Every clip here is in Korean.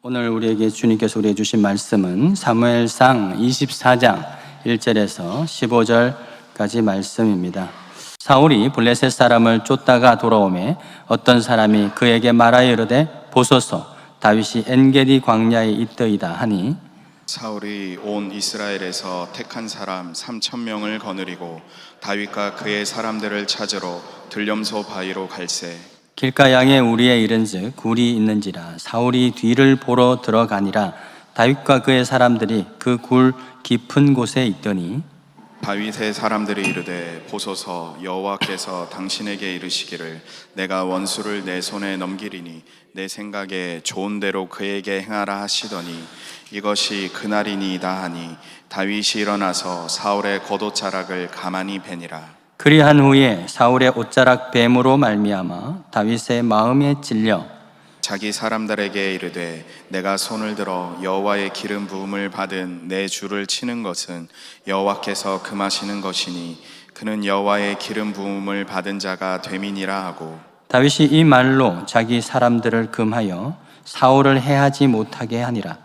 오늘 우리에게 주님께서 우리에게 주신 말씀은 사무엘상 24장 1절에서 15절까지 말씀입니다. 사울이 블레셋 사람을 쫓다가 돌아오매 어떤 사람이 그에게 말하여 이르되 보소서 다윗이 엔게디 광야에 있더이다 하니 사울이 온 이스라엘에서 택한 사람 3,000명을 거느리고 다윗과 그의 사람들을 찾으러 들염소 바위로 갈새 길가 양에 우리에 이른즉 굴이 있는지라 사울이 뒤를 보러 들어가니라 다윗과 그의 사람들이 그 굴 깊은 곳에 있더니 다윗의 사람들이 이르되 보소서 여호와께서 당신에게 이르시기를 내가 원수를 내 손에 넘기리니 내 생각에 좋은 대로 그에게 행하라 하시더니 이것이 그날이니이다 하니 다윗이 일어나서 사울의 겉옷자락을 가만히 베니라. 그리한 후에 사울의 옷자락 뱀으로 말미암아 다윗의 마음에 찔려 자기 사람들에게 이르되 내가 손을 들어 여호와의 기름 부음을 받은 내 주를 치는 것은 여호와께서 금하시는 것이니 그는 여호와의 기름 부음을 받은 자가 됨이니라 하고 다윗이 이 말로 자기 사람들을 금하여 사울을 해하지 못하게 하니라.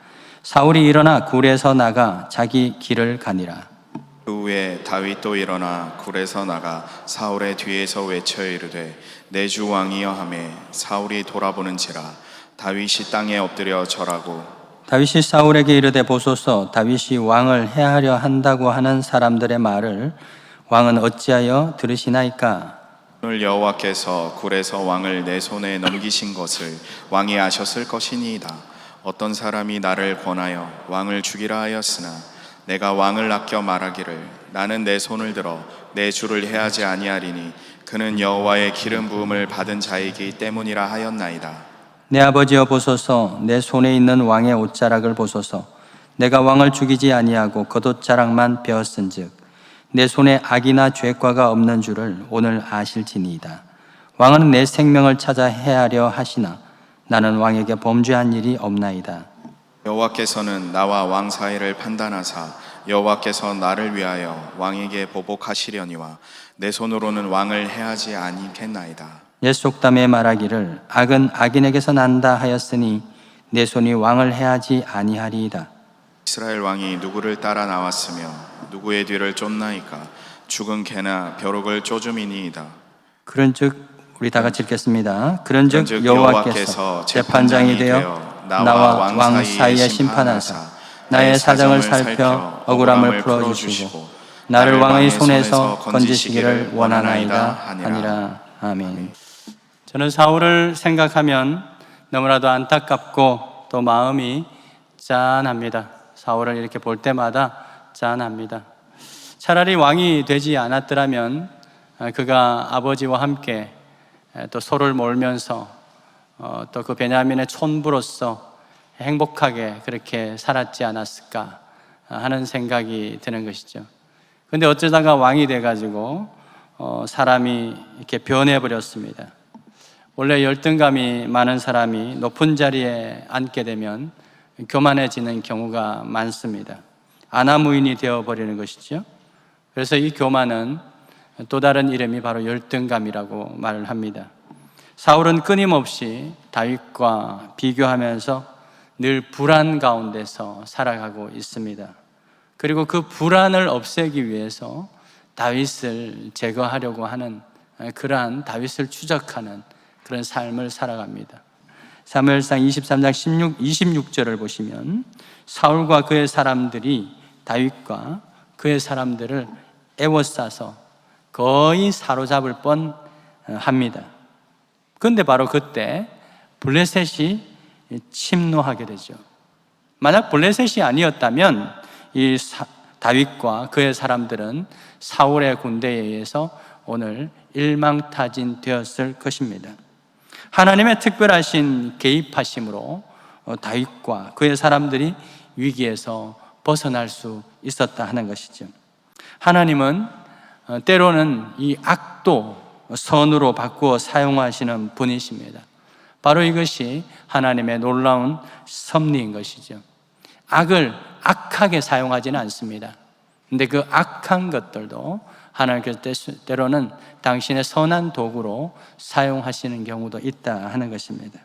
사울이 일어나 굴에서 나가 자기 길을 가니라. 그 후에 다윗도 일어나 굴에서 나가 사울의 뒤에서 외쳐 이르되 내 주 왕이여 하매 사울이 돌아보는지라 다윗이 땅에 엎드려 절하고 다윗이 사울에게 이르되 보소서 다윗이 왕을 해하려 한다고 하는 사람들의 말을 왕은 어찌하여 들으시나이까? 오늘 여호와께서 굴에서 왕을 내 손에 넘기신 것을 왕이 아셨을 것이니이다. 어떤 사람이 나를 권하여 왕을 죽이라 하였으나 내가 왕을 아껴 말하기를 나는 내 손을 들어 내 주를 해하지 아니하리니 그는 여호와의 기름 부음을 받은 자이기 때문이라 하였나이다. 내 아버지여 보소서 내 손에 있는 왕의 옷자락을 보소서 내가 왕을 죽이지 아니하고 겉옷자락만 베었은즉 내 손에 악이나 죄과가 없는 줄을 오늘 아실지니이다. 왕은 내 생명을 찾아 해하려 하시나 나는 왕에게 범죄한 일이 없나이다. 여호와께서는 나와 왕 사이를 판단하사 여호와께서 나를 위하여 왕에게 보복하시려니와 내 손으로는 왕을 해하지 아니겠나이다. 옛 속담에 말하기를 악은 악인에게서 난다 하였으니 내 손이 왕을 해하지 아니하리이다. 이스라엘 왕이 누구를 따라 나왔으며 누구의 뒤를 쫓나이까 죽은 개나 벼룩을 쪼줌이니이다. 그런즉 우리 다 같이 읽겠습니다. 그런즉 여호와께서 재판장이 되어 나와 왕 사이에 심판하사 나의 사정을 살펴 억울함을 풀어주시고 나를 왕의 손에서 건지시기를 원하나이다 하니라. 아멘. 저는 사울을 생각하면 너무나도 안타깝고 또 마음이 짠합니다. 사울을 이렇게 볼 때마다 짠합니다. 차라리 왕이 되지 않았더라면 그가 아버지와 함께 또 소를 몰면서 또 그 베냐민의 촌부로서 행복하게 그렇게 살았지 않았을까 하는 생각이 드는 것이죠. 그런데 어쩌다가 왕이 돼가지고 사람이 이렇게 변해버렸습니다. 원래 열등감이 많은 사람이 높은 자리에 앉게 되면 교만해지는 경우가 많습니다. 아나무인이 되어버리는 것이죠. 그래서 이 교만은 또 다른 이름이 바로 열등감이라고 말을 합니다. 사울은 끊임없이 다윗과 비교하면서 늘 불안 가운데서 살아가고 있습니다. 그리고 그 불안을 없애기 위해서 다윗을 제거하려고 하는 그러한 다윗을 추적하는 그런 삶을 살아갑니다. 사무엘상 23장 26절을 보시면 사울과 그의 사람들이 다윗과 그의 사람들을 애워싸서 거의 사로잡을 뻔합니다. 그런데 바로 그때 블레셋이 침노하게 되죠. 만약 블레셋이 아니었다면 이 다윗과 그의 사람들은 사울의 군대에 의해서 오늘 일망타진 되었을 것입니다. 하나님의 특별하신 개입하심으로 다윗과 그의 사람들이 위기에서 벗어날 수 있었다 하는 것이죠. 하나님은 때로는 이 악도 선으로 바꾸어 사용하시는 분이십니다. 바로 이것이 하나님의 놀라운 섭리인 것이죠. 악을 악하게 사용하지는 않습니다. 그런데 그 악한 것들도 하나님께서 때로는 당신의 선한 도구로 사용하시는 경우도 있다 하는 것입니다.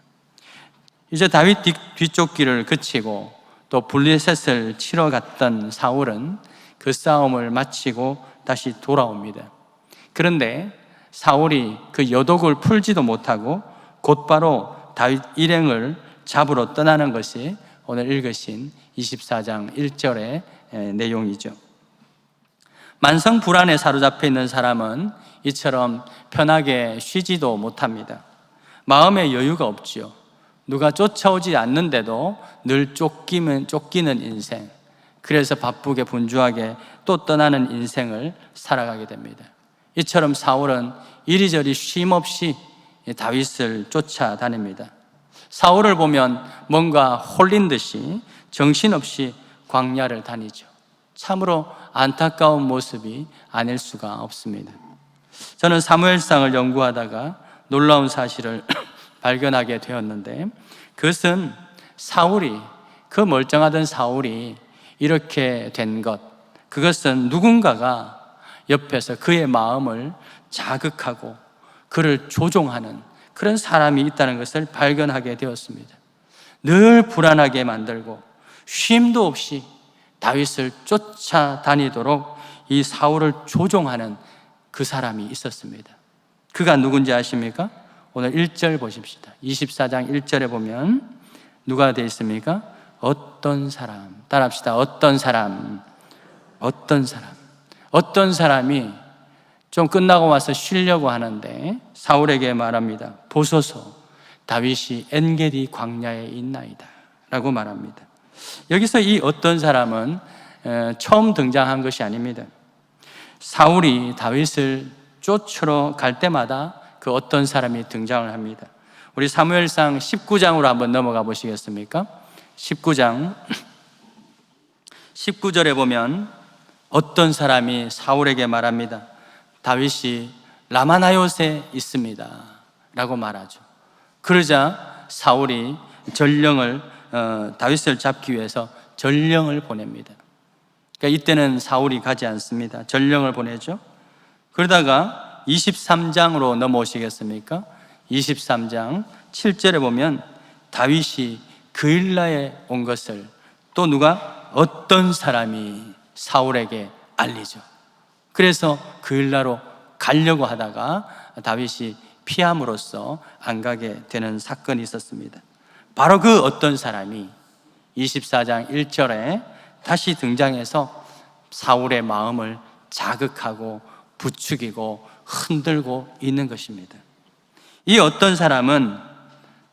이제 다윗 뒤쪽 길을 그치고 또 블레셋을 치러 갔던 사울은 그 싸움을 마치고 다시 돌아옵니다. 그런데 사울이 그 여독을 풀지도 못하고 곧바로 다윗 일행을 잡으러 떠나는 것이 오늘 읽으신 24장 1절의 내용이죠. 만성 불안에 사로잡혀 있는 사람은 이처럼 편하게 쉬지도 못합니다. 마음의 여유가 없지요. 누가 쫓아오지 않는데도 늘 쫓기는 인생, 그래서 바쁘게 분주하게 또 떠나는 인생을 살아가게 됩니다. 이처럼 사울은 이리저리 쉼없이 다윗을 쫓아다닙니다. 사울을 보면 뭔가 홀린 듯이 정신없이 광야를 다니죠. 참으로 안타까운 모습이 아닐 수가 없습니다. 저는 사무엘상을 연구하다가 놀라운 사실을 발견하게 되었는데, 그것은 그 멀쩡하던 사울이 이렇게 된 것, 그것은 누군가가 옆에서 그의 마음을 자극하고 그를 조종하는 그런 사람이 있다는 것을 발견하게 되었습니다. 늘 불안하게 만들고 쉼도 없이 다윗을 쫓아다니도록 이 사울을 조종하는 그 사람이 있었습니다. 그가 누군지 아십니까? 오늘 1절 보십시다. 24장 1절에 보면 누가 되어 있습니까? 어떤 사람, 따라합시다. 어떤 사람이 좀 끝나고 와서 쉬려고 하는데 사울에게 말합니다. 보소서, 다윗이 엔게디 광야에 있나이다 라고 말합니다. 여기서 이 어떤 사람은 처음 등장한 것이 아닙니다. 사울이 다윗을 쫓으러 갈 때마다 그 어떤 사람이 등장을 합니다. 우리 사무엘상 19장으로 한번 넘어가 보시겠습니까? 19장 19절에 보면 어떤 사람이 사울에게 말합니다. 다윗이 라마나요스에 있습니다 라고 말하죠. 그러자 사울이 다윗을 잡기 위해서 전령을 보냅니다. 그러니까 이때는 사울이 가지 않습니다. 전령을 보내죠. 그러다가 23장으로 넘어오시겠습니까? 23장 7절에 보면 다윗이 그일라에 온 것을 또 어떤 사람이 사울에게 알리죠. 그래서 그일라로 가려고 하다가 다윗이 피함으로써 안 가게 되는 사건이 있었습니다. 바로 그 어떤 사람이 24장 1절에 다시 등장해서 사울의 마음을 자극하고 부추기고 흔들고 있는 것입니다. 이 어떤 사람은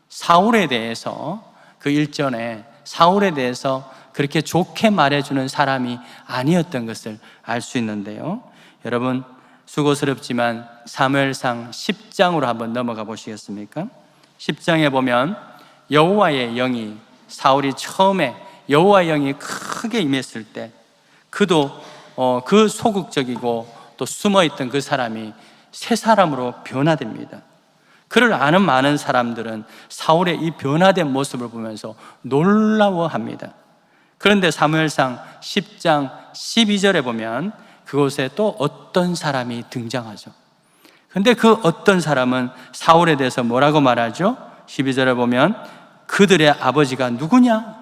사울에 대해서 그 일전에 사울에 대해서 그렇게 좋게 말해주는 사람이 아니었던 것을 알 수 있는데요. 여러분 수고스럽지만 사무엘상 10장으로 한번 넘어가 보시겠습니까? 10장에 보면 여호와의 영이 사울이 처음에 여호와의 영이 크게 임했을 때 그도 그 소극적이고 또 숨어있던 그 사람이 새 사람으로 변화됩니다. 그를 아는 많은 사람들은 사울의 이 변화된 모습을 보면서 놀라워합니다. 그런데 사무엘상 10장 12절에 보면 그곳에 또 어떤 사람이 등장하죠. 근데 그 어떤 사람은 사울에 대해서 뭐라고 말하죠? 12절에 보면 그들의 아버지가 누구냐?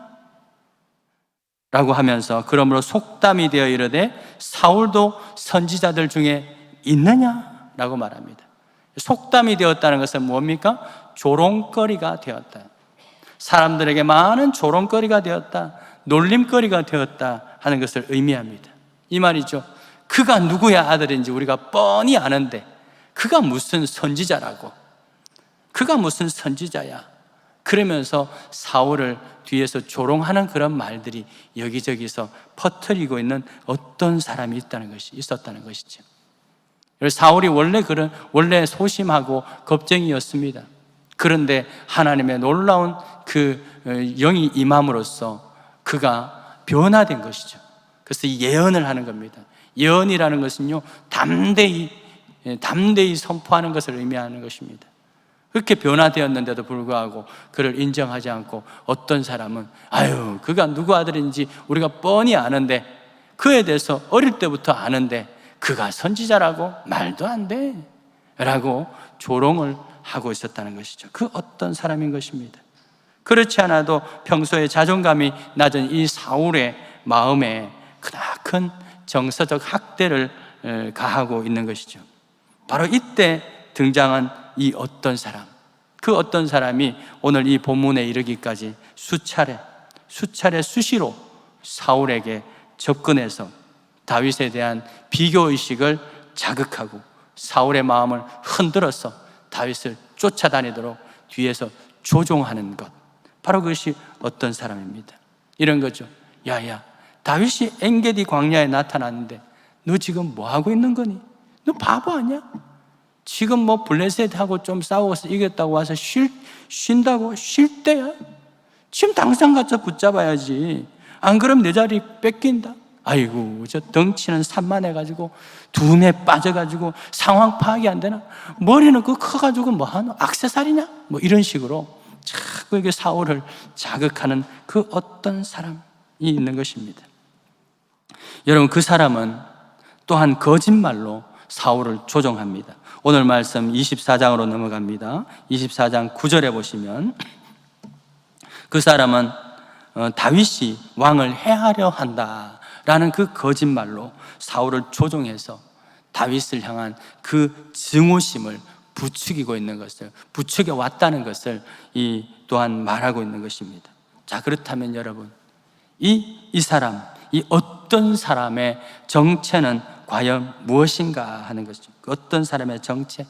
라고 하면서 그러므로 속담이 되어 이르되 사울도 선지자들 중에 있느냐? 라고 말합니다. 속담이 되었다는 것은 뭡니까? 조롱거리가 되었다. 사람들에게 많은 조롱거리가 되었다. 놀림거리가 되었다 하는 것을 의미합니다. 이 말이죠. 그가 누구의 아들인지 우리가 뻔히 아는데 그가 무슨 선지자라고, 그가 무슨 선지자야, 그러면서 사울을 뒤에서 조롱하는 그런 말들이 여기저기서 퍼뜨리고 있는 어떤 사람이 있었다는 것이죠. 사울이 원래 소심하고 겁쟁이였습니다. 그런데 하나님의 놀라운 그 영이 임함으로써 그가 변화된 것이죠. 그래서 예언을 하는 겁니다. 예언이라는 것은요, 담대히 선포하는 것을 의미하는 것입니다. 그렇게 변화되었는데도 불구하고 그를 인정하지 않고 어떤 사람은 그가 누구 아들인지 우리가 뻔히 아는데, 그에 대해서 어릴 때부터 아는데 그가 선지자라고? 말도 안 돼 라고 조롱을 하고 있었다는 것이죠. 그 어떤 사람인 것입니다. 그렇지 않아도 평소에 자존감이 낮은 이 사울의 마음에 크나큰 정서적 학대를 가하고 있는 것이죠. 바로 이때 등장한 이 어떤 사람, 그 어떤 사람이 오늘 이 본문에 이르기까지 수차례 수시로 사울에게 접근해서 다윗에 대한 비교의식을 자극하고 사울의 마음을 흔들어서 다윗을 쫓아다니도록 뒤에서 조종하는 것, 바로 그것이 어떤 사람입니다. 이런 거죠. 야야, 다윗이 엔게디 광야에 나타났는데 너 지금 뭐 하고 있는 거니? 너 바보 아니야? 지금 뭐 블레셋하고 좀 싸워서 이겼다고 와서 쉰다고? 쉴 때야? 지금 당장 가서 붙잡아야지. 안 그러면 내 자리 뺏긴다. 아이고, 저 덩치는 산만해가지고 두뇌 빠져가지고 상황 파악이 안 되나? 머리는 그 커가지고 뭐 하노? 액세서리냐? 뭐 이런 식으로 자꾸 이게 사울을 자극하는 그 어떤 사람이 있는 것입니다. 여러분, 그 사람은 또한 거짓말로 사울을 조종합니다. 오늘 말씀 24장으로 넘어갑니다. 24장 9절에 보시면 그 사람은 다윗이 왕을 해하려 한다라는 그 거짓말로 사울을 조종해서 다윗을 향한 그 증오심을 부추기고 있는 것을, 부추겨 왔다는 것을 또한 말하고 있는 것입니다. 자, 그렇다면 여러분, 이 사람, 이 어떤 사람의 정체는 과연 무엇인가 하는 것이죠. 그 어떤 사람의 정체?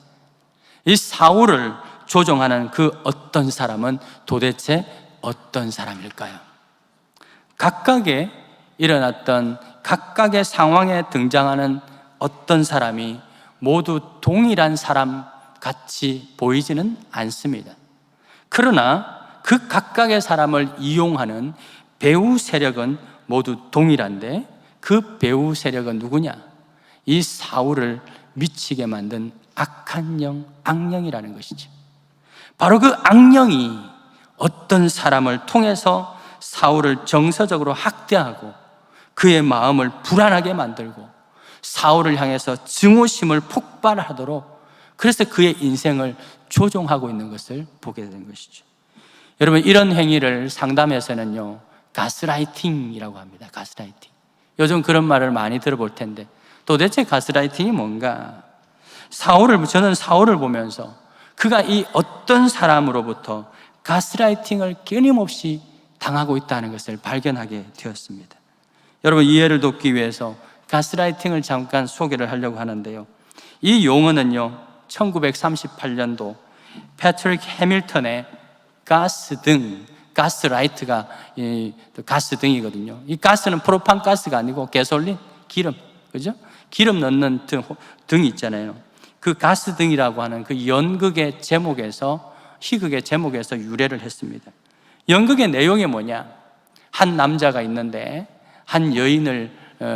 이 사울을 조종하는 그 어떤 사람은 도대체 어떤 사람일까요? 각각의 일어났던 각각의 상황에 등장하는 어떤 사람이 모두 동일한 사람 같이 보이지는 않습니다. 그러나 그 각각의 사람을 이용하는 배후 세력은 모두 동일한데, 그 배후 세력은 누구냐? 이 사울을 미치게 만든 악한 영, 악령이라는 것이죠. 바로 그 악령이 어떤 사람을 통해서 사울을 정서적으로 학대하고 그의 마음을 불안하게 만들고 사울을 향해서 증오심을 폭발하도록, 그래서 그의 인생을 조종하고 있는 것을 보게 된 것이죠. 여러분, 이런 행위를 상담에서는요, 가스라이팅이라고 합니다. 가스라이팅. 요즘 그런 말을 많이 들어볼 텐데 도대체 가스라이팅이 뭔가? 저는 사울을 보면서 그가 이 어떤 사람으로부터 가스라이팅을 끊임없이 당하고 있다는 것을 발견하게 되었습니다. 여러분, 이해를 돕기 위해서 가스라이팅을 잠깐 소개를 하려고 하는데요, 이 용어는요 1938년도 패트릭 해밀턴의 가스등, 가스라이트가 가스등이거든요. 이 가스는 프로판 가스가 아니고 가솔린, 기름, 그죠? 기름 넣는 등이 있잖아요. 그 가스등이라고 하는 그 연극의 제목에서, 희극의 제목에서 유래를 했습니다. 연극의 내용이 뭐냐? 한 남자가 있는데 한 여인을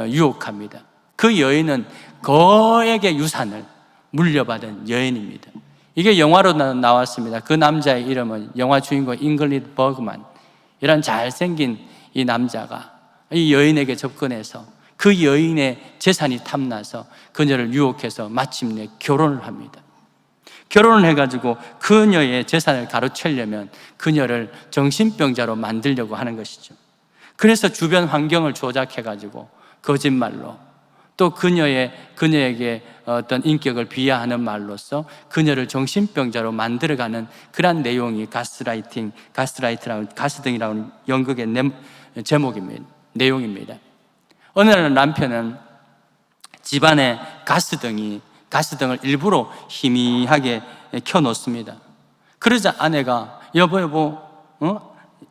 유혹합니다. 그 여인은 거액의 유산을 물려받은 여인입니다. 이게 영화로 나왔습니다. 그 남자의 이름은 영화 주인공 잉글리드 버그만, 이런 잘생긴 이 남자가 이 여인에게 접근해서 그 여인의 재산이 탐나서 그녀를 유혹해서 마침내 결혼을 합니다. 결혼을 해가지고 그녀의 재산을 가로채려면 그녀를 정신병자로 만들려고 하는 것이죠. 그래서 주변 환경을 조작해가지고 거짓말로, 또 그녀에게 어떤 인격을 비하하는 말로써 그녀를 정신병자로 만들어가는 그런 내용이 가스등이라는 연극의 제목입니다. 내용입니다. 어느 날 남편은 집안에 가스등을 일부러 희미하게 켜놓습니다. 그러자 아내가 여보,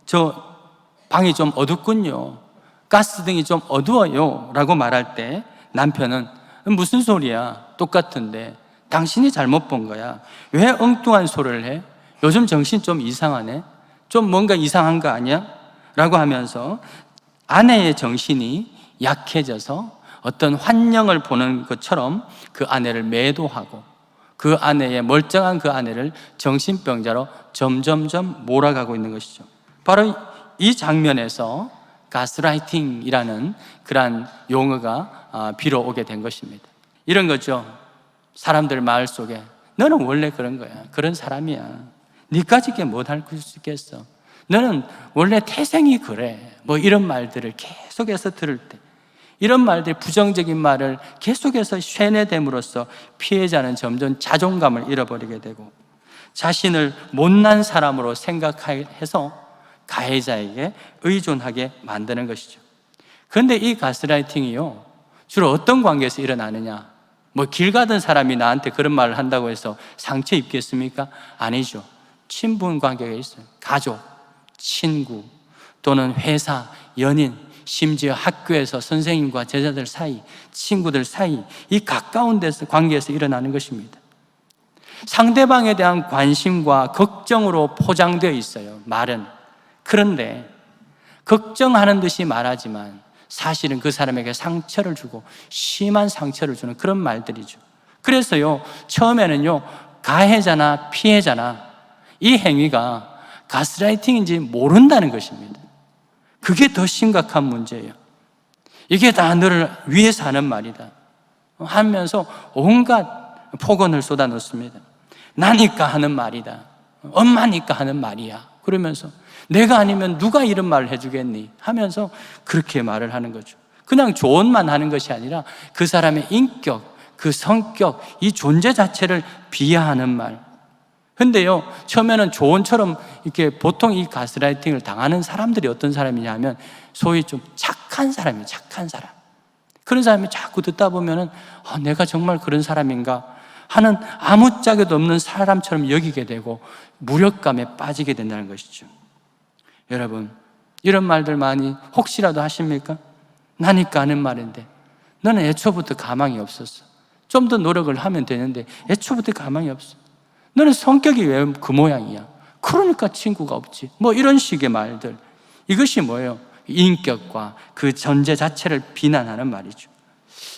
저 방이 좀 어둡군요. 가스등이 좀 어두워요 라고 말할 때 남편은 무슨 소리야? 똑같은데 당신이 잘못 본 거야. 왜 엉뚱한 소리를 해? 요즘 정신 좀 이상하네? 좀 뭔가 이상한 거 아니야? 라고 하면서 아내의 정신이 약해져서 어떤 환영을 보는 것처럼 그 아내를 매도하고 그 아내의 멀쩡한 그 아내를 정신병자로 점점점 몰아가고 있는 것이죠. 바로 이 장면에서 가스라이팅이라는 그러한 용어가 비로 오게 된 것입니다. 이런 거죠. 사람들 마을 속에 너는 원래 그런 거야. 그런 사람이야. 니까지 게 못할 수 있겠어. 너는 원래 태생이 그래. 뭐 이런 말들을 계속해서 들을 때, 이런 말들, 부정적인 말을 계속해서 쇠뇌됨으로써 피해자는 점점 자존감을 잃어버리게 되고 자신을 못난 사람으로 생각해서 가해자에게 의존하게 만드는 것이죠. 그런데 이 가스라이팅이요, 주로 어떤 관계에서 일어나느냐? 뭐 길 가던 사람이 나한테 그런 말을 한다고 해서 상처 입겠습니까? 아니죠. 친분 관계가 있어요. 가족, 친구, 또는 회사, 연인, 심지어 학교에서 선생님과 제자들 사이, 친구들 사이, 이 가까운 데서 관계에서 일어나는 것입니다. 상대방에 대한 관심과 걱정으로 포장되어 있어요, 말은. 그런데 걱정하는 듯이 말하지만 사실은 그 사람에게 상처를 주고 심한 상처를 주는 그런 말들이죠. 그래서요, 처음에는요, 가해자나 피해자나 이 행위가 가스라이팅인지 모른다는 것입니다. 그게 더 심각한 문제예요. 이게 다 너를 위해서 하는 말이다 하면서 온갖 폭언을 쏟아놓습니다. 나니까 하는 말이다, 엄마니까 하는 말이야, 그러면서 내가 아니면 누가 이런 말을 해주겠니 하면서 그렇게 말을 하는 거죠. 그냥 조언만 하는 것이 아니라 그 사람의 인격, 그 성격, 이 존재 자체를 비하하는 말. 근데요, 처음에는 조언처럼 이렇게 보통 이 가스라이팅을 당하는 사람들이 어떤 사람이냐 하면 소위 좀 착한 사람이에요. 착한 사람. 그런 사람이 자꾸 듣다 보면은 내가 정말 그런 사람인가 하는 아무짝에도 없는 사람처럼 여기게 되고 무력감에 빠지게 된다는 것이죠. 여러분, 이런 말들 많이 혹시라도 하십니까? 나니까 하는 말인데 너는 애초부터 가망이 없었어. 좀 더 노력을 하면 되는데 애초부터 가망이 없어. 너는 성격이 왜 그 모양이야? 그러니까 친구가 없지. 뭐 이런 식의 말들. 이것이 뭐예요? 인격과 그 존재 자체를 비난하는 말이죠.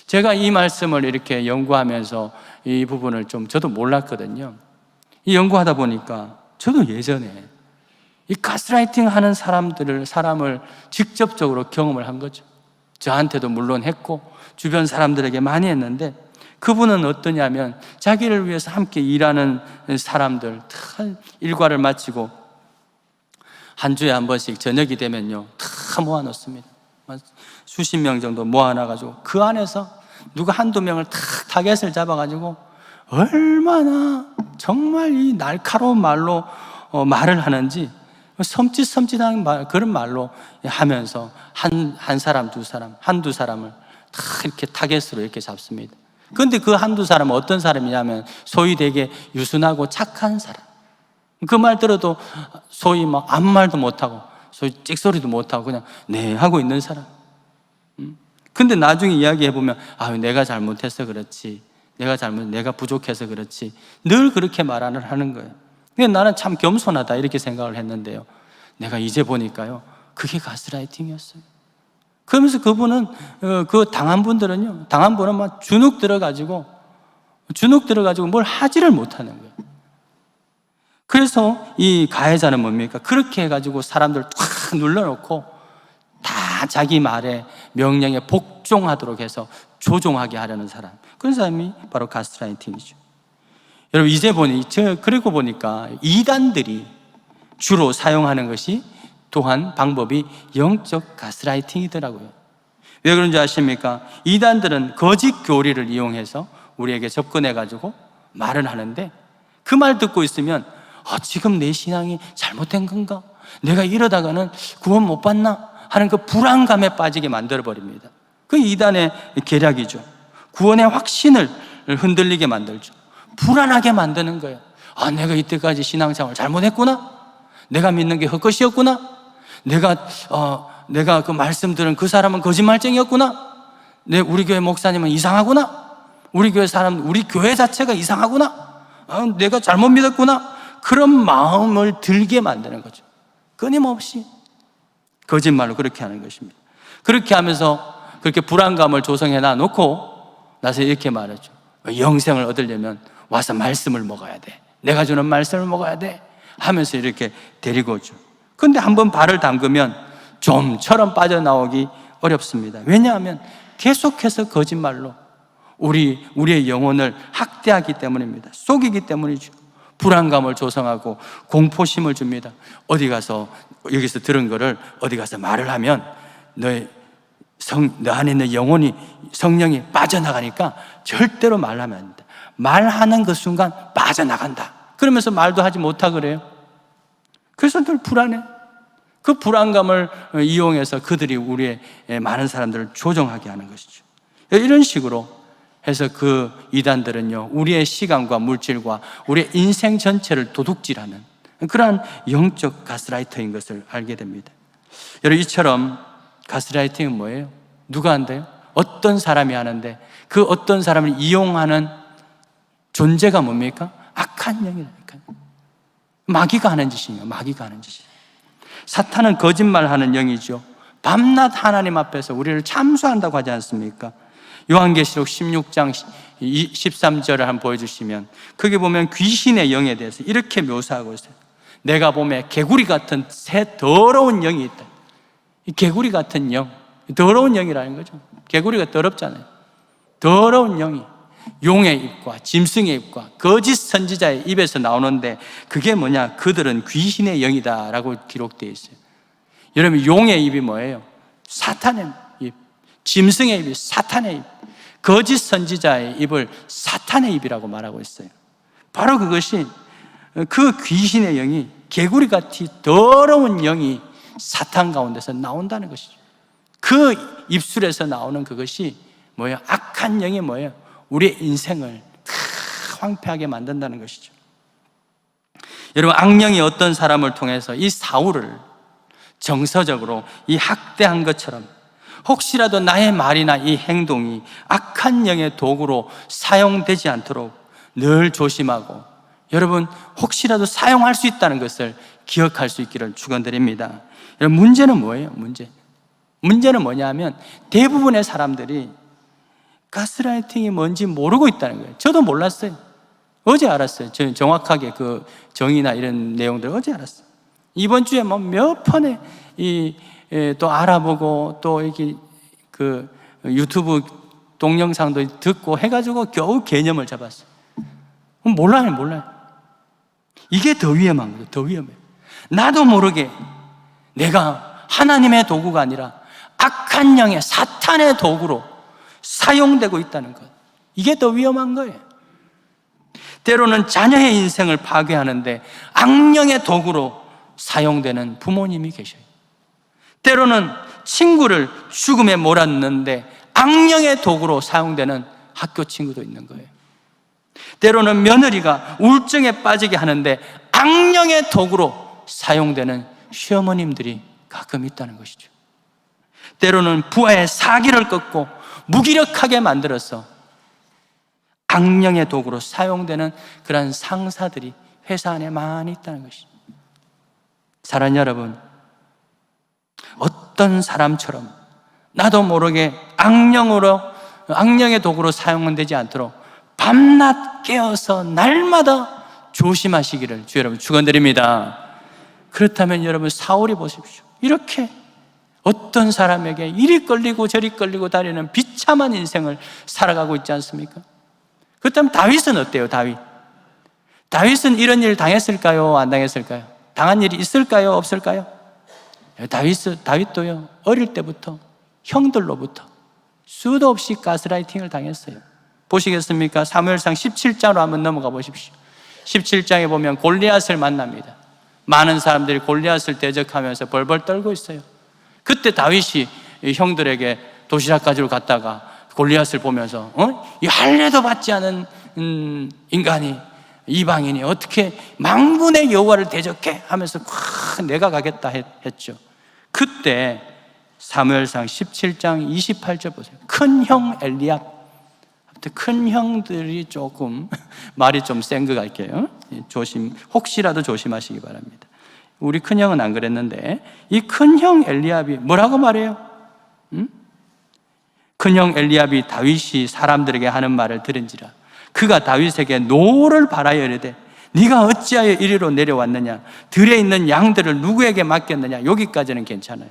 제가 이 말씀을 이렇게 연구하면서 이 부분을 좀 저도 몰랐거든요. 이 연구하다 보니까 저도 예전에 이 가스라이팅 하는 사람을 직접적으로 경험을 한 거죠. 저한테도 물론 했고 주변 사람들에게 많이 했는데, 그분은 어떠냐면 자기를 위해서 함께 일하는 사람들 다 일과를 마치고 한 주에 한 번씩 저녁이 되면요 다 모아놓습니다. 수십 명 정도 모아놔가지고 그 안에서 누가 한두 명을 다 타겟을 잡아가지고 얼마나 정말 이 날카로운 말로 말을 하는지, 섬찟섬찟한 말, 그런 말로 하면서 한 사람, 두 사람, 한두 사람을 다 이렇게 타겟으로 이렇게 잡습니다. 그런데 그 한두 사람은 어떤 사람이냐면 소위 되게 유순하고 착한 사람. 그 말 들어도 소위 막 아무 말도 못하고 소위 찍소리도 못하고 그냥 네 하고 있는 사람. 근데 나중에 이야기해보면 내가 잘못해서 그렇지, 내가 부족해서 그렇지, 늘 그렇게 말하는 거예요. 근데 나는 참 겸손하다 이렇게 생각을 했는데요, 내가 이제 보니까요 그게 가스라이팅이었어요. 그러면서 그분은 그 당한 분은 막 주눅 들어가지고 뭘 하지를 못하는 거예요. 그래서 이 가해자는 뭡니까? 그렇게 해가지고 사람들 탁 눌러놓고 다 자기 말에 명령에 복종하도록 해서 조종하게 하려는 사람, 그런 사람이 바로 가스라이팅이죠. 여러분, 그리고 보니까 이단들이 주로 사용하는 것이 또한 방법이 영적 가스라이팅이더라고요. 왜 그런지 아십니까? 이단들은 거짓 교리를 이용해서 우리에게 접근해가지고 말을 하는데, 그 말 듣고 있으면 지금 내 신앙이 잘못된 건가? 내가 이러다가는 구원 못 받나? 하는 그 불안감에 빠지게 만들어버립니다. 그 이단의 계략이죠. 구원의 확신을 흔들리게 만들죠. 불안하게 만드는 거예요. 내가 이때까지 신앙생활 잘못했구나? 내가 믿는 게 헛것이었구나? 내가 그 말씀 들은 그 사람은 거짓말쟁이였구나? 우리 교회 목사님은 이상하구나? 우리 교회 자체가 이상하구나? 내가 잘못 믿었구나? 그런 마음을 들게 만드는 거죠. 끊임없이 거짓말로 그렇게 하는 것입니다. 그렇게 하면서 그렇게 불안감을 조성해 놔놓고 나서 이렇게 말하죠. 영생을 얻으려면 와서 말씀을 먹어야 돼, 내가 주는 말씀을 먹어야 돼 하면서 이렇게 데리고 오죠. 근데 한번 발을 담그면 좀처럼 빠져나오기 어렵습니다. 왜냐하면 계속해서 거짓말로 우리의 영혼을 학대하기 때문입니다. 속이기 때문이죠. 불안감을 조성하고 공포심을 줍니다. 어디 가서 여기서 들은 거를 어디 가서 말을 하면 너 안에 있는 영혼이 성령이 빠져나가니까 절대로 말하면 안 된다. 말하는 그 순간 빠져나간다. 그러면서 말도 하지 못하고 그래요. 그래서 늘 불안해. 그 불안감을 이용해서 그들이 우리의 많은 사람들을 조종하게 하는 것이죠. 이런 식으로 해서 그 이단들은요, 우리의 시간과 물질과 우리의 인생 전체를 도둑질하는 그러한 영적 가스라이터인 것을 알게 됩니다. 여러분, 이처럼 가스라이팅은 뭐예요? 누가 한대요? 어떤 사람이 하는데 그 어떤 사람을 이용하는 존재가 뭡니까? 악한 영이라니까. 마귀가 하는 짓이에요. 마귀가 하는 짓이에요. 사탄은 거짓말하는 영이죠. 밤낮 하나님 앞에서 우리를 참수한다고 하지 않습니까? 요한계시록 16장 13절을 한번 보여주시면 거기 보면 귀신의 영에 대해서 이렇게 묘사하고 있어요. 내가 보면 개구리 같은 새 더러운 영이 있다. 이 개구리 같은 영, 더러운 영이라는 거죠. 개구리가 더럽잖아요. 더러운 영이 용의 입과 짐승의 입과 거짓 선지자의 입에서 나오는데 그게 뭐냐? 그들은 귀신의 영이다 라고 기록되어 있어요. 여러분, 용의 입이 뭐예요? 사탄의 입. 짐승의 입이 사탄의 입. 거짓 선지자의 입을 사탄의 입이라고 말하고 있어요. 바로 그것이 그 귀신의 영이 개구리같이 더러운 영이 사탄 가운데서 나온다는 것이죠. 그 입술에서 나오는 그것이 뭐예요? 악한 영이 뭐예요? 우리의 인생을 황폐하게 만든다는 것이죠. 여러분, 악령이 어떤 사람을 통해서 이 사울을 정서적으로 이 학대한 것처럼 혹시라도 나의 말이나 이 행동이 악한 영의 도구로 사용되지 않도록 늘 조심하고, 여러분, 혹시라도 사용할 수 있다는 것을 기억할 수 있기를 축원드립니다. 여러분, 문제는 뭐예요? 문제는 뭐냐면 대부분의 사람들이 가스라이팅이 뭔지 모르고 있다는 거예요. 저도 몰랐어요. 어제 알았어요. 저는 정확하게 그 정의나 이런 내용들 어제 알았어요. 이번 주에 뭐 몇 번에 또 알아보고 또 이렇게 그 유튜브 동영상도 듣고 해가지고 겨우 개념을 잡았어요. 몰라요. 이게 더 위험한 거예요. 더 위험해요. 나도 모르게 내가 하나님의 도구가 아니라 악한 영의 사탄의 도구로 사용되고 있다는 것. 이게 더 위험한 거예요. 때로는 자녀의 인생을 파괴하는데 악령의 도구로 사용되는 부모님이 계셔요. 때로는 친구를 죽음에 몰았는데 악령의 도구로 사용되는 학교 친구도 있는 거예요. 때로는 며느리가 우울증에 빠지게 하는데 악령의 도구로 사용되는 시어머님들이 가끔 있다는 것이죠. 때로는 부하의 사기를 꺾고 무기력하게 만들어서 악령의 도구로 사용되는 그런 상사들이 회사 안에 많이 있다는 것이죠. 사랑하는 여러분, 어떤 사람처럼 나도 모르게 악령의 도구로 사용되지 않도록 밤낮 깨어서 날마다 조심하시기를 주 여러분 축원드립니다. 그렇다면 여러분, 사울이 보십시오. 이렇게 어떤 사람에게 이리 끌리고 저리 끌리고 다니는 비참한 인생을 살아가고 있지 않습니까? 그렇다면 다윗은 어때요? 다윗은 이런 일 당했을까요? 안 당했을까요? 당한 일이 있을까요? 없을까요? 다윗도요, 어릴 때부터 형들로부터 수도 없이 가스라이팅을 당했어요. 보시겠습니까? 사무엘상 17장으로 한번 넘어가 보십시오. 17장에 보면 골리앗을 만납니다. 많은 사람들이 골리앗을 대적하면서 벌벌 떨고 있어요. 그때 다윗이 형들에게 도시락 가지러 갔다가 골리앗을 보면서 이 할례도 받지 않은 인간이, 이방인이 어떻게 망군의 여호와를 대적해? 하면서 내가 가겠다 했죠. 그때 사무엘상 17장 28절 보세요. 큰 형 엘리압, 큰 형들이 조금 말이 좀 센 것 같게요. 혹시라도 조심하시기 바랍니다. 우리 큰 형은 안 그랬는데 이 큰 형 엘리압이 뭐라고 말해요? 큰 형 엘리압이 다윗이 사람들에게 하는 말을 들은지라 그가 다윗에게 노를 바라여 이르되 네가 어찌하여 이리로 내려왔느냐? 들에 있는 양들을 누구에게 맡겼느냐? 여기까지는 괜찮아요.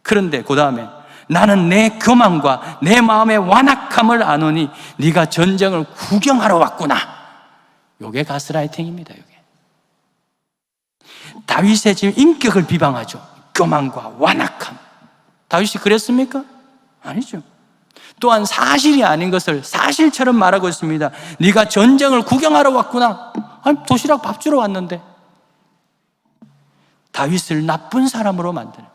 그런데 그 다음에 나는 내 교만과 내 마음의 완악함을 아노니 네가 전쟁을 구경하러 왔구나. 이게 가스라이팅입니다. 이게 다윗의 지금 인격을 비방하죠. 교만과 완악함. 다윗이 그랬습니까? 아니죠. 또한 사실이 아닌 것을 사실처럼 말하고 있습니다. 네가 전쟁을 구경하러 왔구나. 아니, 도시락 밥 주러 왔는데. 다윗을 나쁜 사람으로 만드는,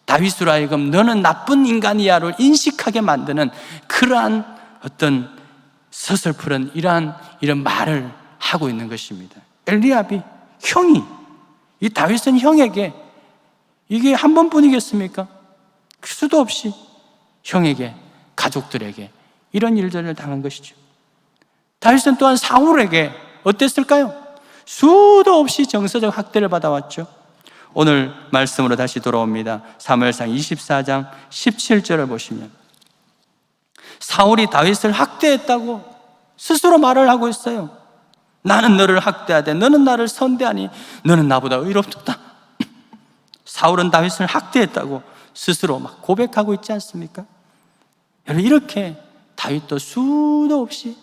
다윗으로 하여금 너는 나쁜 인간이야를 인식하게 만드는 그러한 어떤 서슬프른 이런 말을 하고 있는 것입니다. 엘리압이 형이, 이 다윗은 형에게, 이게 한 번뿐이겠습니까? 수도 없이 형에게, 가족들에게 이런 일들을 당한 것이죠. 다윗은 또한 사울에게 어땠을까요? 수도 없이 정서적 학대를 받아왔죠. 오늘 말씀으로 다시 돌아옵니다. 사무엘상 24장 17절을 보시면 사울이 다윗을 학대했다고 스스로 말을 하고 있어요. 나는 너를 학대하되 너는 나를 선대하니 너는 나보다 의롭다. 사울은 다윗을 학대했다고 스스로 막 고백하고 있지 않습니까? 여러분, 이렇게 다윗도 수도 없이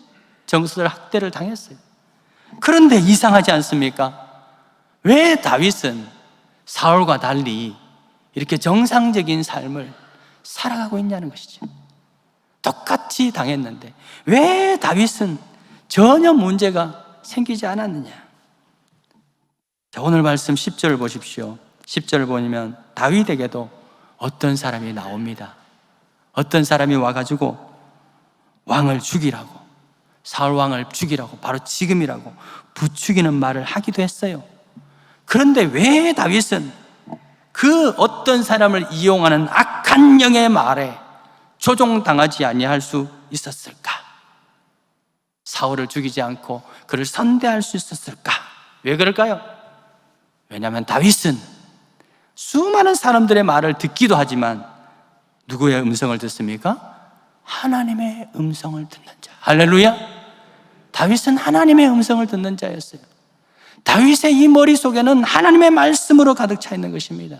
정서적 학대를 당했어요. 그런데 이상하지 않습니까? 왜 다윗은 사울과 달리 이렇게 정상적인 삶을 살아가고 있냐는 것이죠. 똑같이 당했는데 왜 다윗은 전혀 문제가 생기지 않았느냐? 자, 오늘 말씀 10절을 보십시오. 10절을 보면 다윗에게도 어떤 사람이 나옵니다. 어떤 사람이 와가지고 왕을 죽이라고, 사울 왕을 죽이라고, 바로 지금이라고 부추기는 말을 하기도 했어요. 그런데 왜 다윗은 그 어떤 사람을 이용하는 악한 영의 말에 조종당하지 아니할 수 있었을까? 사울을 죽이지 않고 그를 선대할 수 있었을까? 왜 그럴까요? 왜냐하면 다윗은 수많은 사람들의 말을 듣기도 하지만 누구의 음성을 듣습니까? 하나님의 음성을 듣는 자. 할렐루야! 다윗은 하나님의 음성을 듣는 자였어요. 다윗의 이 머릿속에는 하나님의 말씀으로 가득 차 있는 것입니다.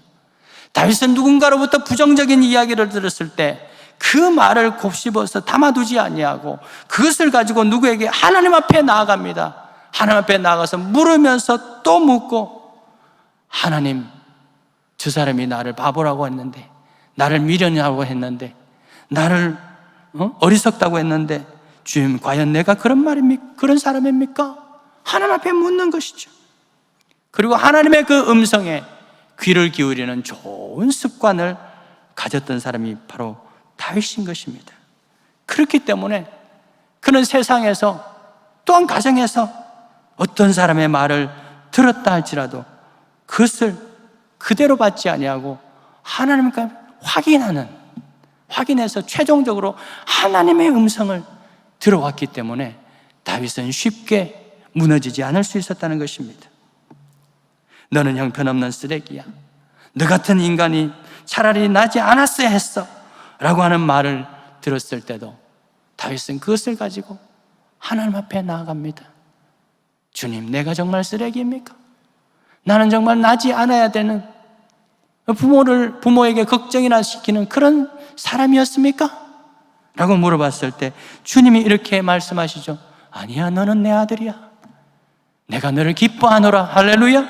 다윗은 누군가로부터 부정적인 이야기를 들었을 때 그 말을 곱씹어서 담아두지 아니하고 그것을 가지고 누구에게 하나님 앞에 나아갑니다. 하나님 앞에 나아가서 물으면서 또 묻고, 하나님, 저 사람이 나를 바보라고 했는데, 나를 미련하고 했는데, 나를 어리석다고 했는데, 주님, 과연 내가 그런 말입니까? 그런 사람입니까? 하나님 앞에 묻는 것이죠. 그리고 하나님의 그 음성에 귀를 기울이는 좋은 습관을 가졌던 사람이 바로 다윗인 것입니다. 그렇기 때문에 그는 세상에서, 또한 가정에서 어떤 사람의 말을 들었다 할지라도 그것을 그대로 받지 아니하고 하나님과 확인해서 최종적으로 하나님의 음성을 들어왔기 때문에 다윗은 쉽게 무너지지 않을 수 있었다는 것입니다. 너는 형편없는 쓰레기야. 너 같은 인간이 차라리 나지 않았어야 했어 라고 하는 말을 들었을 때도 다윗은 그것을 가지고 하나님 앞에 나아갑니다. 주님, 내가 정말 쓰레기입니까? 나는 정말 나지 않아야 되는, 부모에게 걱정이나 시키는 그런 사람이었습니까? 라고 물어봤을 때 주님이 이렇게 말씀하시죠. 아니야, 너는 내 아들이야. 내가 너를 기뻐하노라. 할렐루야.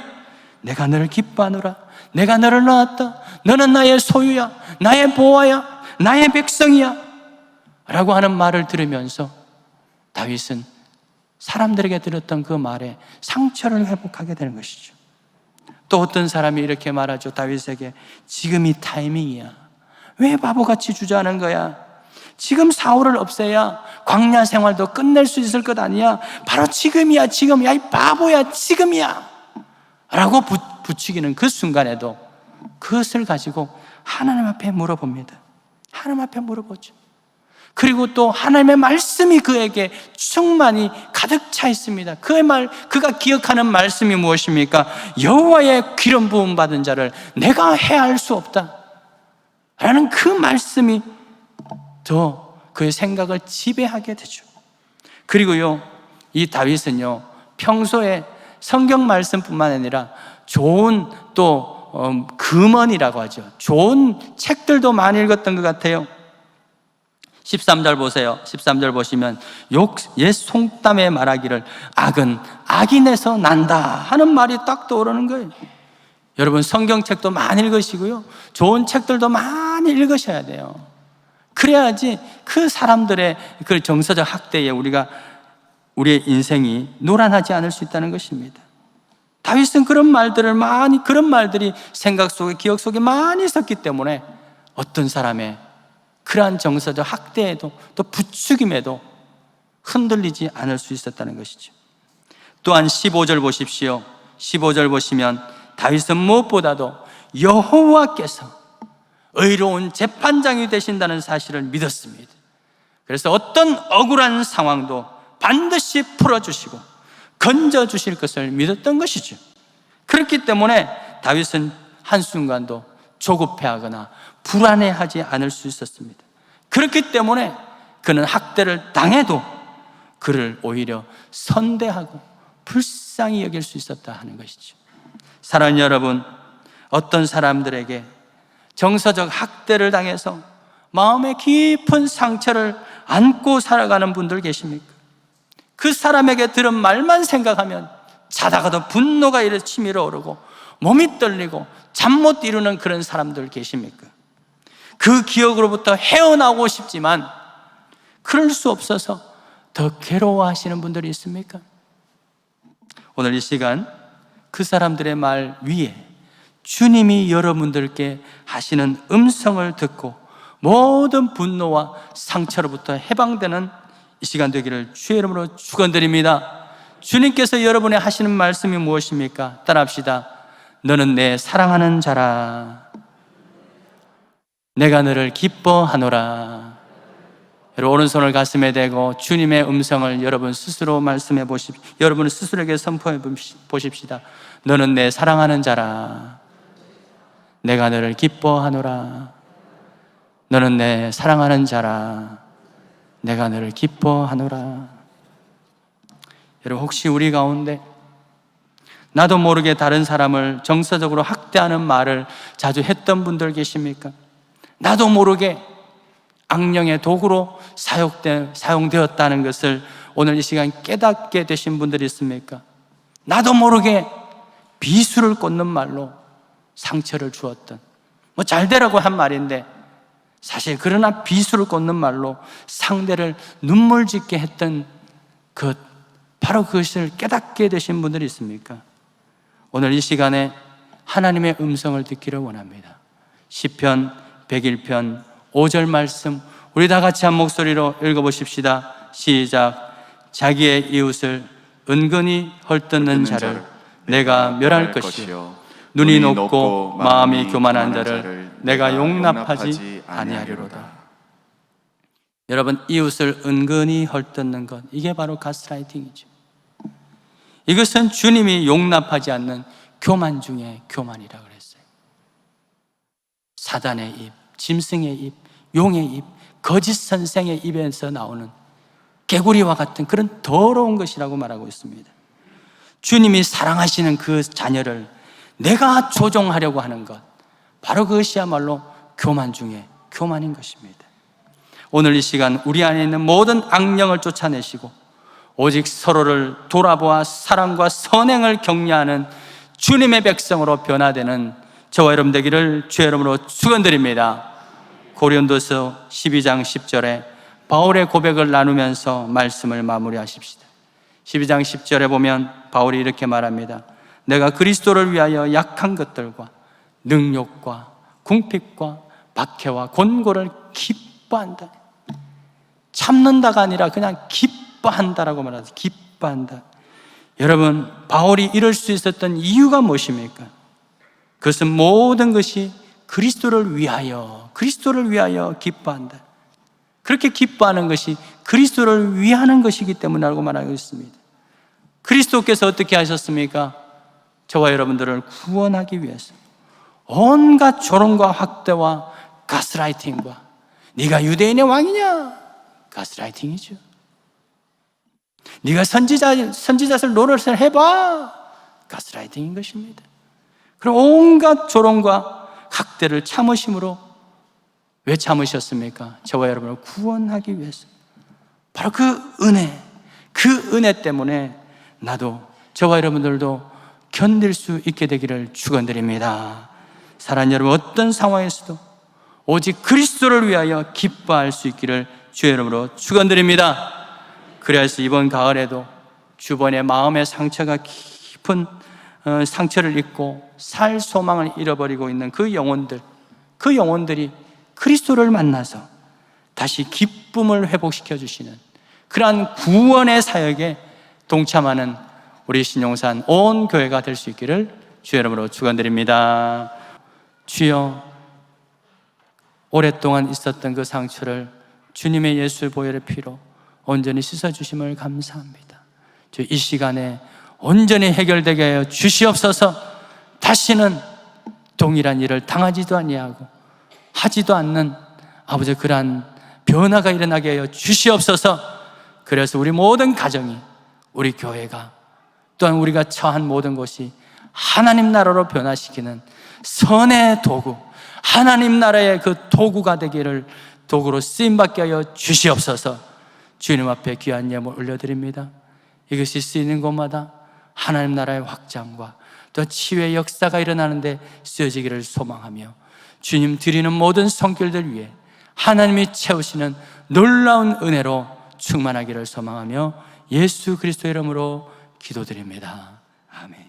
내가 너를 기뻐하노라. 내가 너를 낳았다. 너는 나의 소유야. 나의 보화야. 나의 백성이야. 라고 하는 말을 들으면서 다윗은 사람들에게 들었던 그 말에 상처를 회복하게 되는 것이죠. 또 어떤 사람이 이렇게 말하죠. 다윗에게, 지금이 타이밍이야. 왜 바보같이 주저하는 거야? 지금 사울을 없애야 광야 생활도 끝낼 수 있을 것 아니야? 바로 지금이야, 지금이야. 이 바보야, 지금이야. 라고 부추기는 그 순간에도 그것을 가지고 하나님 앞에 물어봅니다. 하나님 앞에 물어보죠. 그리고 또 하나님의 말씀이 그에게 충만히 가득 차 있습니다. 그가 기억하는 말씀이 무엇입니까? 여호와의 기름 부음 받은 자를 내가 해할 수 없다 라는 그 말씀이 더 그의 생각을 지배하게 되죠. 그리고요, 이 다윗은요, 평소에 성경 말씀뿐만 아니라 좋은 또 금언이라고 하죠. 좋은 책들도 많이 읽었던 것 같아요. 13절 보세요. 13절 보시면 옛 송담에 말하기를 악은 악인에서 난다 하는 말이 딱 떠오르는 거예요. 여러분 성경책도 많이 읽으시고요, 좋은 책들도 많이 읽으셔야 돼요. 그래야지 그 사람들의 그 정서적 학대에 우리의 인생이 노란하지 않을 수 있다는 것입니다. 다윗은 그런 말들이 생각 속에, 기억 속에 많이 있었기 때문에 어떤 사람의 그러한 정서적 학대에도 또 부추김에도 흔들리지 않을 수 있었다는 것이죠. 또한 15절 보십시오. 15절 보시면 다윗은 무엇보다도 여호와께서 의로운 재판장이 되신다는 사실을 믿었습니다. 그래서 어떤 억울한 상황도 반드시 풀어주시고 건져주실 것을 믿었던 것이죠. 그렇기 때문에 다윗은 한순간도 조급해하거나 불안해하지 않을 수 있었습니다. 그렇기 때문에 그는 학대를 당해도 그를 오히려 선대하고 불쌍히 여길 수 있었다 하는 것이죠. 사랑하는 여러분, 어떤 사람들에게 정서적 학대를 당해서 마음의 깊은 상처를 안고 살아가는 분들 계십니까? 그 사람에게 들은 말만 생각하면 자다가도 분노가 치밀어 오르고 몸이 떨리고 잠 못 이루는 그런 사람들 계십니까? 그 기억으로부터 헤어나오고 싶지만 그럴 수 없어서 더 괴로워하시는 분들이 있습니까? 오늘 이 시간 그 사람들의 말 위에 주님이 여러분들께 하시는 음성을 듣고 모든 분노와 상처로부터 해방되는 이 시간 되기를 주의 이름으로 축원드립니다. 주님께서 여러분의 하시는 말씀이 무엇입니까? 따라합시다. 너는 내 사랑하는 자라. 내가 너를 기뻐하노라. 여러분 오른손을 가슴에 대고 주님의 음성을 여러분 스스로 말씀해 보십시오. 여러분 스스로에게 선포해 보십시다. 너는 내 사랑하는 자라. 내가 너를 기뻐하노라. 너는 내 사랑하는 자라. 내가 너를 기뻐하노라. 여러분 혹시 우리 가운데 나도 모르게 다른 사람을 정서적으로 학대하는 말을 자주 했던 분들 계십니까? 나도 모르게 악령의 도구로 사용되었다는 것을 오늘 이 시간 깨닫게 되신 분들이 있습니까? 나도 모르게 비수를 꽂는 말로 상처를 주었던, 잘 되라고 한 말인데 사실 그러나 비수를 꽂는 말로 상대를 눈물 짓게 했던 바로 그것을 깨닫게 되신 분들이 있습니까? 오늘 이 시간에 하나님의 음성을 듣기를 원합니다. 시편 101편 5절 말씀 우리 다 같이 한 목소리로 읽어보십시다. 시작. 자기의 이웃을 은근히 헐뜯는 자를 내가 멸할 것이요 눈이 높고 마음이 교만한 자를 내가 용납하지 아니하리로다. 여러분, 이웃을 은근히 헐뜯는 것, 이게 바로 가스라이팅이죠. 이것은 주님이 용납하지 않는 교만 중에 교만이라고 그랬어요. 사단의 입, 짐승의 입, 용의 입, 거짓 선생의 입에서 나오는 개구리와 같은 그런 더러운 것이라고 말하고 있습니다. 주님이 사랑하시는 그 자녀를 내가 조종하려고 하는 것, 바로 그것이야말로 교만 중에 교만인 것입니다. 오늘 이 시간 우리 안에 있는 모든 악령을 쫓아내시고 오직 서로를 돌아보아 사랑과 선행을 격려하는 주님의 백성으로 변화되는 저와 여러분 되기를 주의 이름으로 축원드립니다. 고린도서 12장 10절에 바울의 고백을 나누면서 말씀을 마무리하십시다. 12장 10절에 보면 바울이 이렇게 말합니다. 내가 그리스도를 위하여 약한 것들과 능욕과 궁핍과 박해와 곤고를 기뻐한다. 참는다가 아니라 그냥 기뻐한다라고 말하죠. 기뻐한다. 여러분, 바울이 이럴 수 있었던 이유가 무엇입니까? 그것은 모든 것이 그리스도를 위하여 기뻐한다. 그렇게 기뻐하는 것이 그리스도를 위하는 것이기 때문이라고 말하고 있습니다. 그리스도께서 어떻게 하셨습니까? 저와 여러분들을 구원하기 위해서 온갖 조롱과 확대와 가스라이팅과 네가 유대인의 왕이냐? 가스라이팅이죠. 네가 선지자를 노릇을 해봐. 가스라이팅인 것입니다. 그럼 온갖 조롱과 학대를 참으심으로 왜 참으셨습니까? 저와 여러분을 구원하기 위해서. 바로 그 은혜 때문에 나도 저와 여러분들도 견딜 수 있게 되기를 축원드립니다. 사랑하는 여러분, 어떤 상황에서도 오직 그리스도를 위하여 기뻐할 수 있기를 주의 이름으로 축원드립니다. 그래서 이번 가을에도 주변의 마음의 상처가 깊은 상처를 입고 살 소망을 잃어버리고 있는 그 영혼들이 그리스도를 만나서 다시 기쁨을 회복시켜 주시는 그러한 구원의 사역에 동참하는 우리 신용산 온 교회가 될 수 있기를 주의 이름으로 축원드립니다. 주여, 오랫동안 있었던 그 상처를 주님의 예수 보혈의 피로 온전히 씻어주심을 감사합니다. 주 이 시간에 온전히 해결되게 하여 주시옵소서. 다시는 동일한 일을 당하지도 아니하고 하지도 않는 아버지 그러한 변화가 일어나게 하여 주시옵소서. 그래서 우리 모든 가정이, 우리 교회가, 또한 우리가 처한 모든 곳이 하나님 나라로 변화시키는 선의 도구, 하나님 나라의 그 도구가 되기를, 도구로 쓰임받게 하여 주시옵소서. 주님 앞에 귀한 예물 올려드립니다. 이것이 쓰이는 곳마다 하나님 나라의 확장과 또 치유의 역사가 일어나는데 쓰여지기를 소망하며, 주님 드리는 모든 손길들 위해 하나님이 채우시는 놀라운 은혜로 충만하기를 소망하며 예수 그리스도의 이름으로 기도드립니다. 아멘.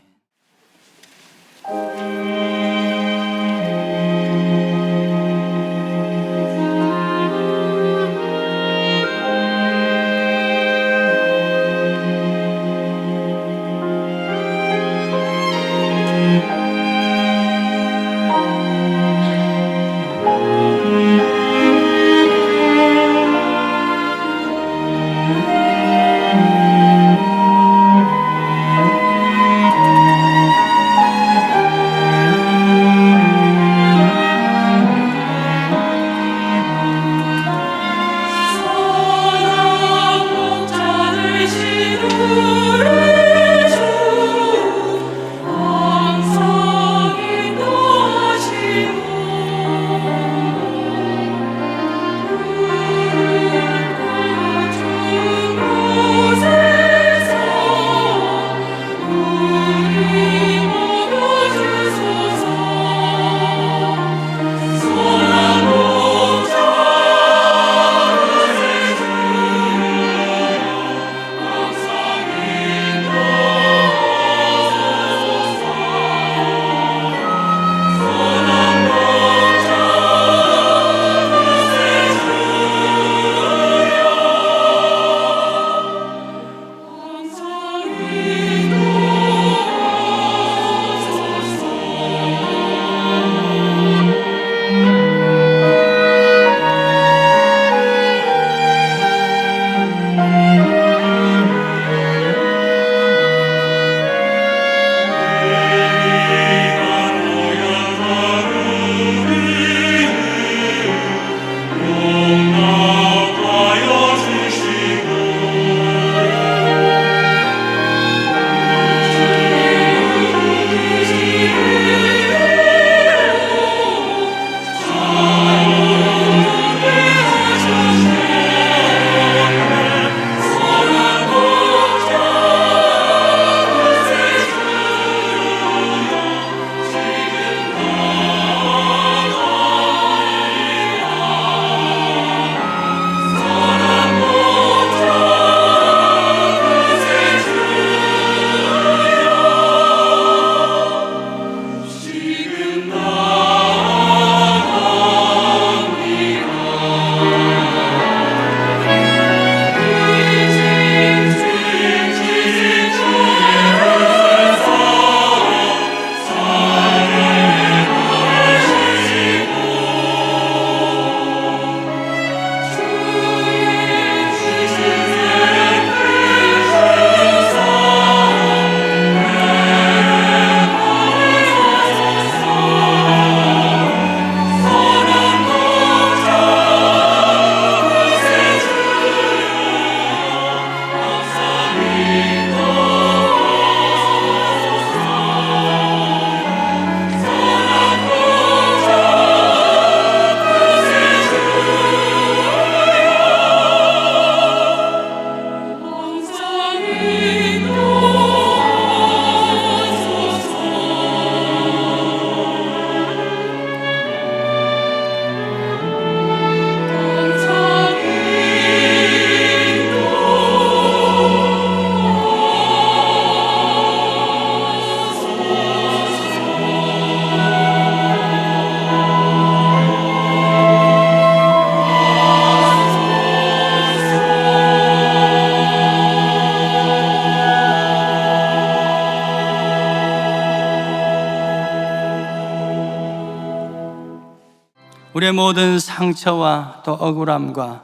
우리의 모든 상처와 또 억울함과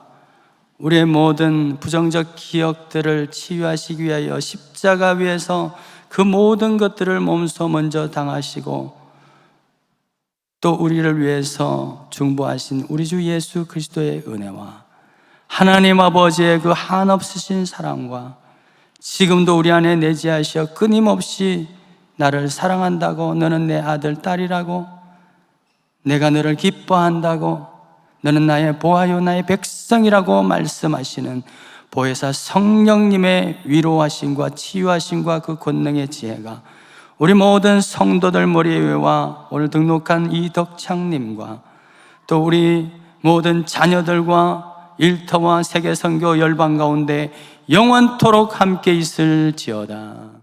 우리의 모든 부정적 기억들을 치유하시기 위하여 십자가 위에서 그 모든 것들을 몸소 먼저 당하시고 또 우리를 위해서 중보하신 우리 주 예수 그리스도의 은혜와 하나님 아버지의 그 한없으신 사랑과 지금도 우리 안에 내재하시어 끊임없이 나를 사랑한다고, 너는 내 아들, 딸이라고, 내가 너를 기뻐한다고, 너는 나의 보아요 나의 백성이라고 말씀하시는 보혜사 성령님의 위로하심과 치유하심과 그 권능의 지혜가 우리 모든 성도들 머리 위와 오늘 등록한 이덕창님과 또 우리 모든 자녀들과 일터와 세계선교 열방 가운데 영원토록 함께 있을지어다.